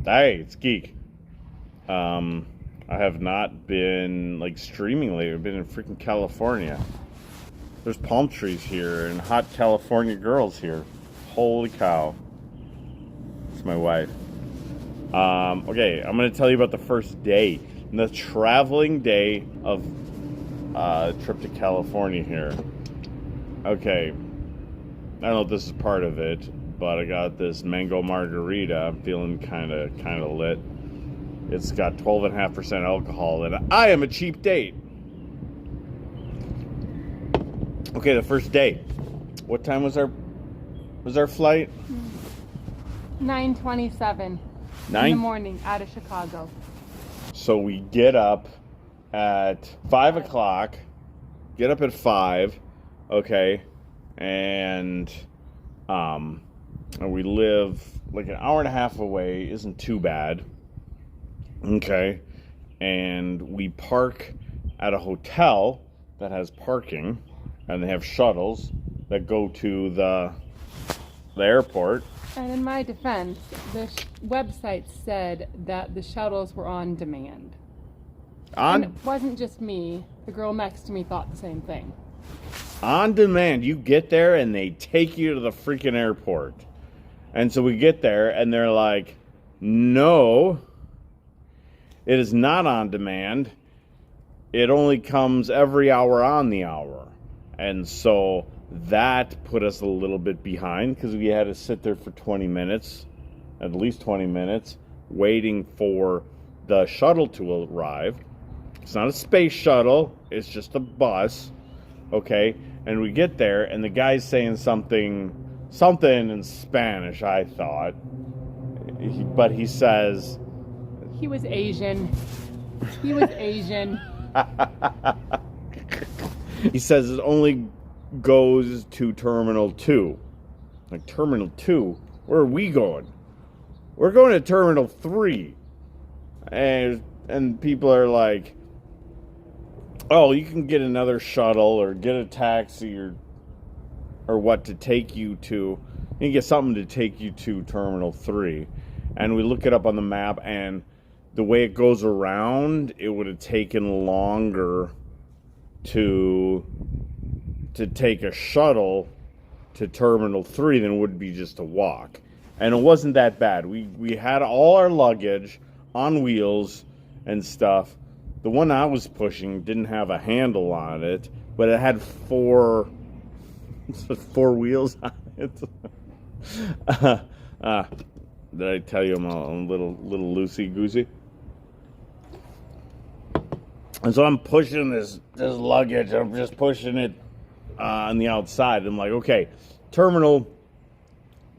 Hey, it's Geyck. I have not been streaming lately. I've been in freaking California. There's palm trees here and hot California girls here. Holy cow. It's my wife. Okay, I'm gonna tell you about the first day, the traveling day of trip to California here. Okay, I don't know if this is part of it, but I got this mango margarita. I'm feeling kind of lit. It's got 12.5% alcohol, and I am a cheap date. Okay, the first day. What time was our flight? 9:27 in the morning out of Chicago. So we get up at 5 o'clock. Get up at 5, okay, and we live like an hour and a half away. Isn't too bad. Okay, and we park at a hotel that has parking, and they have shuttles that go to the airport. And in my defense, the website said that the shuttles were on demand. And it wasn't just me. The girl next to me thought the same thing. On demand. You get there and they take you to the freaking airport. And so we get there and they're like, no, it is not on demand. It only comes every hour on the hour. And so that put us a little bit behind because we had to sit there for 20 minutes, at least 20 minutes, waiting for the shuttle to arrive. It's not a space shuttle. It's just a bus. Okay. And we get there and the guy's saying something in Spanish, I thought. But he says... He was Asian. He was Asian. He says it only goes to Terminal 2. Like, Terminal 2? Where are we going? We're going to Terminal 3. And people are like, oh, you can get another shuttle or get a taxi or what to take you to. You can get something to take you to Terminal 3. And we look it up on the map, and the way it goes around, it would have taken longer to take a shuttle to Terminal 3 than it would be just to walk. And it wasn't that bad. We had all our luggage on wheels and stuff. The one I was pushing didn't have a handle on it, but it had four wheels on it. Did I tell you I'm a little loosey-goosey? And so I'm pushing this luggage. I'm just pushing it on the outside. I'm like, okay, Terminal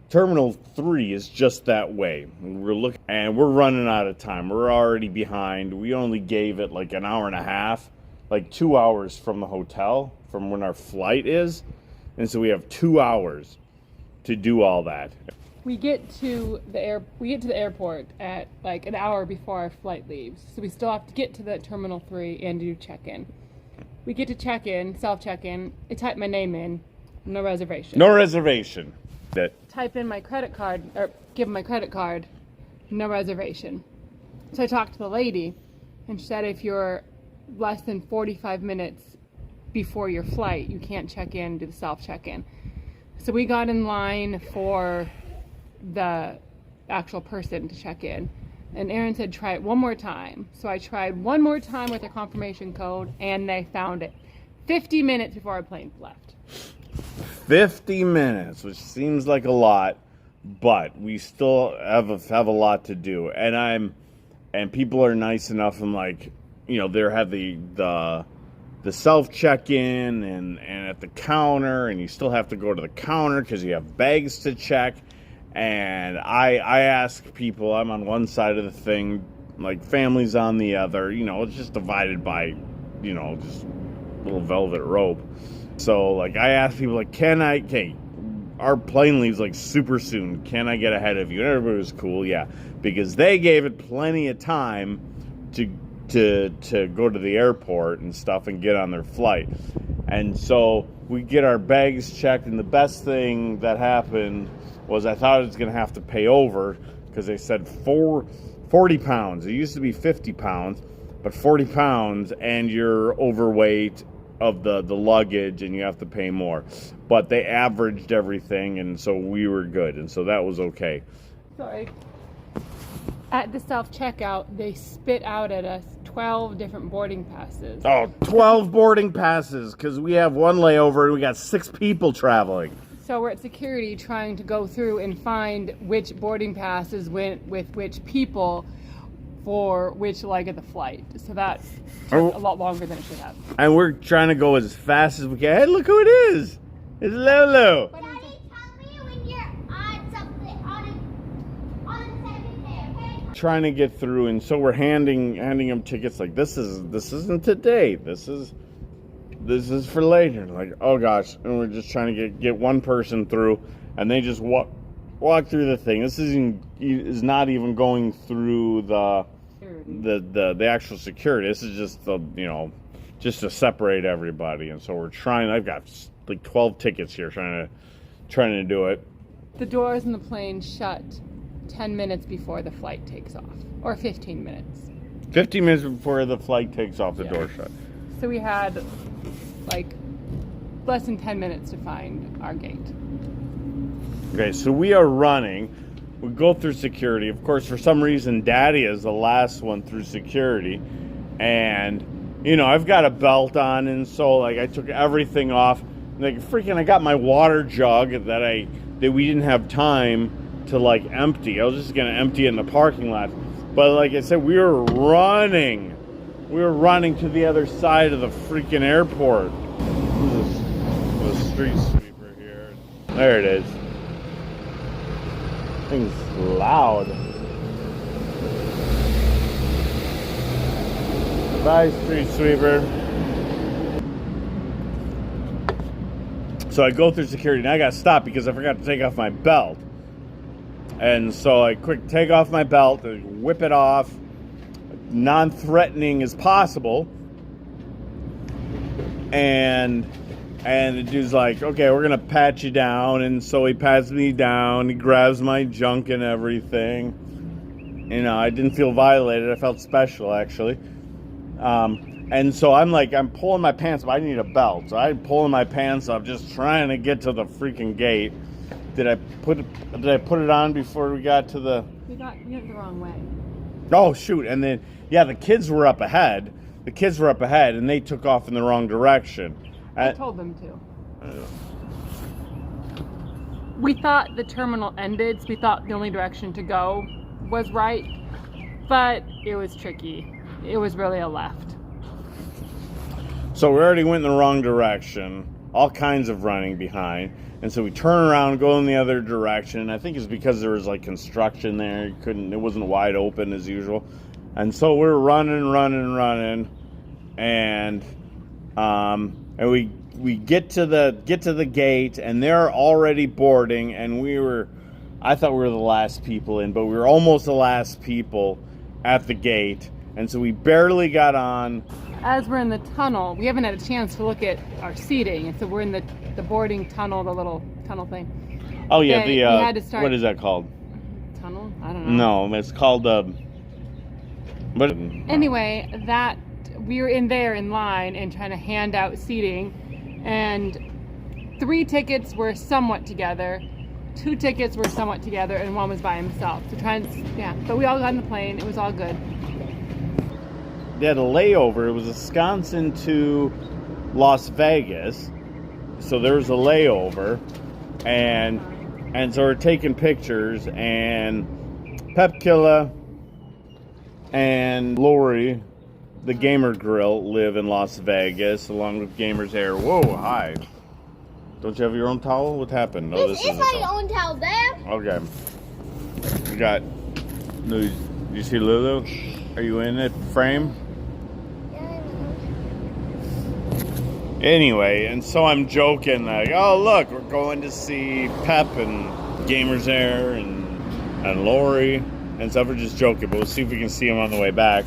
3 is just that way. We're looking, and we're running out of time. We're already behind. We only gave it like an hour and a half, like 2 hours from the hotel, from when our flight is. And so we have 2 hours to do all that. We get to the airport at like an hour before our flight leaves. So we still have to get to the Terminal 3 and do check-in. We get to check-in, self-check-in. I type my name in. No reservation. No reservation. Type in my credit card, or give my credit card. No reservation. So I talked to the lady, and she said if you're less than 45 minutes before your flight, you can't check in, do the self-check-in. So we got in line for the actual person to check in, and Aaron said try it one more time. So I tried one more time with a confirmation code, and they found it 50 minutes before our plane left. 50 minutes, which seems like a lot, but we still have a lot to do. And people are nice enough, and like, you know, they have the self check-in and at the counter, and you still have to go to the counter because you have bags to check. And I ask people, I'm on one side of the thing, like families on the other, you know, it's just divided by, you know, just little velvet rope. So like I ask people like, our plane leaves like super soon. Can I get ahead of you? And everybody was cool, yeah. Because they gave it plenty of time to go to the airport and stuff and get on their flight. And so we get our bags checked, and the best thing that happened was I thought I was going to have to pay over because they said 40 pounds. It used to be 50 pounds, but 40 pounds, and you're overweight of the luggage, and you have to pay more. But they averaged everything, and so we were good, and so that was okay. Sorry. At the self-checkout, they spit out at us 12 different boarding passes. Oh, 12 boarding passes, because we have one layover, and we got 6 people traveling. So we're at security trying to go through and find which boarding passes went with which people for which leg of the flight. So that took a lot longer than it should have. And we're trying to go as fast as we can. Hey, look who it is. It's Lolo. Daddy, tell me when you're on something on the second day, okay? Trying to get through, and so we're handing them tickets like this isn't today. This is for later. Like, oh gosh, and we're just trying to get one person through, and they just walk through the thing. This is not even going through the actual security. This is just just to separate everybody. And so we're trying. I've got like 12 tickets here trying to do it. The doors in the plane shut 10 minutes before the flight takes off, or 15 minutes. 15 minutes before the flight takes off, the door shut. So we had like less than 10 minutes to find our gate. Okay, so we are running. We go through security. Of course, for some reason, Daddy is the last one through security. And, I've got a belt on, and so, like, I took everything off. Like, freaking, I got my water jug that we didn't have time to, like, empty. I was just going to empty it in the parking lot. But, like I said, we were running. We were running to the other side of the freaking airport. There's a street sweeper here. There it is. Thing's loud. Bye, street sweeper. So I go through security, and I got stopped because I forgot to take off my belt. And so I quick take off my belt, and whip it off, non-threatening as possible. And the dude's like, okay, we're going to pat you down. And so he pats me down. He grabs my junk and everything. I didn't feel violated. I felt special, actually. And so I'm pulling my pants up. I need a belt. So I'm pulling my pants up, just trying to get to the freaking gate. Did I put it on before we got to the... You went the wrong way. Oh, shoot. And then, the kids were up ahead. And they took off in the wrong direction. I told them to. We thought the terminal ended, so we thought the only direction to go was right, but it was tricky. It was really a left. So we already went in the wrong direction, all kinds of running behind, and so we turn around, go in the other direction. I think it's because there was like construction there. It wasn't wide open as usual. And so we're running, and we get to the gate, and they're already boarding, and I thought we were the last people in, but we were almost the last people at the gate, and so we barely got on. As we're in the tunnel, we haven't had a chance to look at our seating, and so we're in the boarding tunnel, the little tunnel thing. Oh yeah, we had to start, what is that called? Tunnel? I don't know. No, it's called but anyway, that we were in there in line and trying to hand out seating, and 3 tickets were somewhat together, 2 tickets were somewhat together, and 1 was by himself. But we all got on the plane. It was all good. They had a layover. It was Wisconsin to Las Vegas, so there was a layover, and so we're taking pictures, and Pepkilla and Lori, the Gamer Grill, live in Las Vegas, along with Gamer's Hair. Whoa, hi. Don't you have your own towel? What happened? No, This is my own towel there. Okay. You got... Do you see Lulu? Are you in it frame? Anyway, and so I'm joking, like, oh, look, we're going to see Pep and Gamer's Hair and Lori and stuff. We're just joking, but we'll see if we can see him on the way back.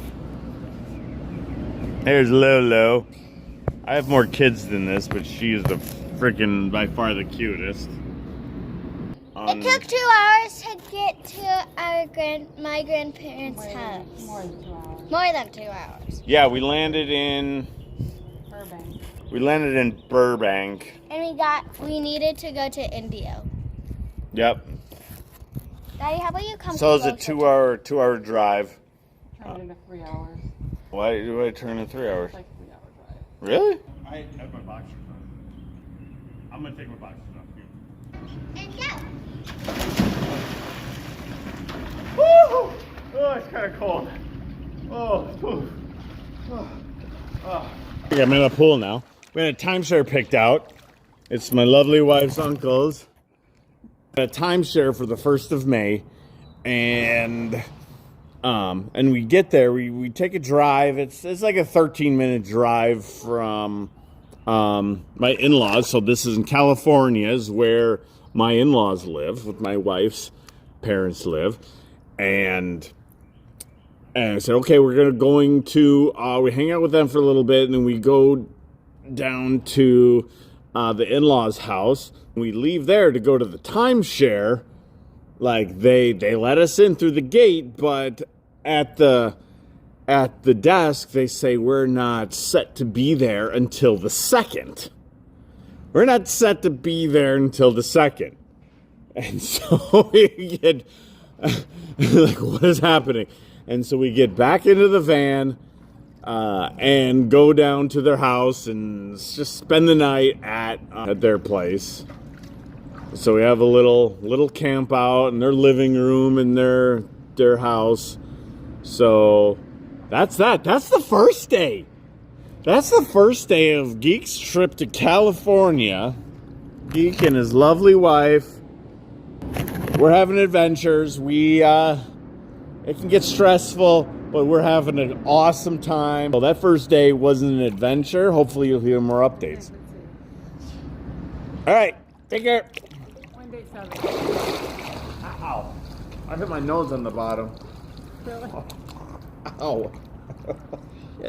There's Lolo. I have more kids than this, but she is the freaking, by far, the cutest. It took 2 hours to get to my grandparents' house. More than 2 hours. More than 2 hours. Yeah, we landed in Burbank. Burbank. And we needed to go to Indio. Yep. Daddy, how about you come? So it's a 2-hour drive. Turned into 3 hours. Why do I turn in 3 hours? It's like a 3-hour drive. Really? I have my boxers on. I'm gonna take my boxers off. And go. Woo! Oh, it's kind of cold. Oh, I'm in a pool now. We had a timeshare picked out. It's my lovely wife's uncle's. A timeshare for the 1st of May, and we get there. We take a drive. It's like a 13-minute drive from my in-laws. So this is in California, is where my in-laws live, with my wife's parents live, and I said, okay, we're going to we hang out with them for a little bit, and then we go down to the in-laws' house. We leave there to go to the timeshare. Like they let us in through the gate, but at the desk they say we're not set to be there until the 2nd. We're not set to be there until the 2nd. And so we get like, what is happening? And so we get back into the van and go down to their house and just spend the night at their place. So we have a little camp out in their living room in their house. So that's that. That's the first day. That's the first day of Geyck's trip to California. Geyck and his lovely wife. We're having adventures. It can get stressful, but we're having an awesome time. Well, that first day wasn't an adventure. Hopefully you'll hear more updates. All right, take care. 1-day-7. Ow. I hit my nose on the bottom. Really? Ow.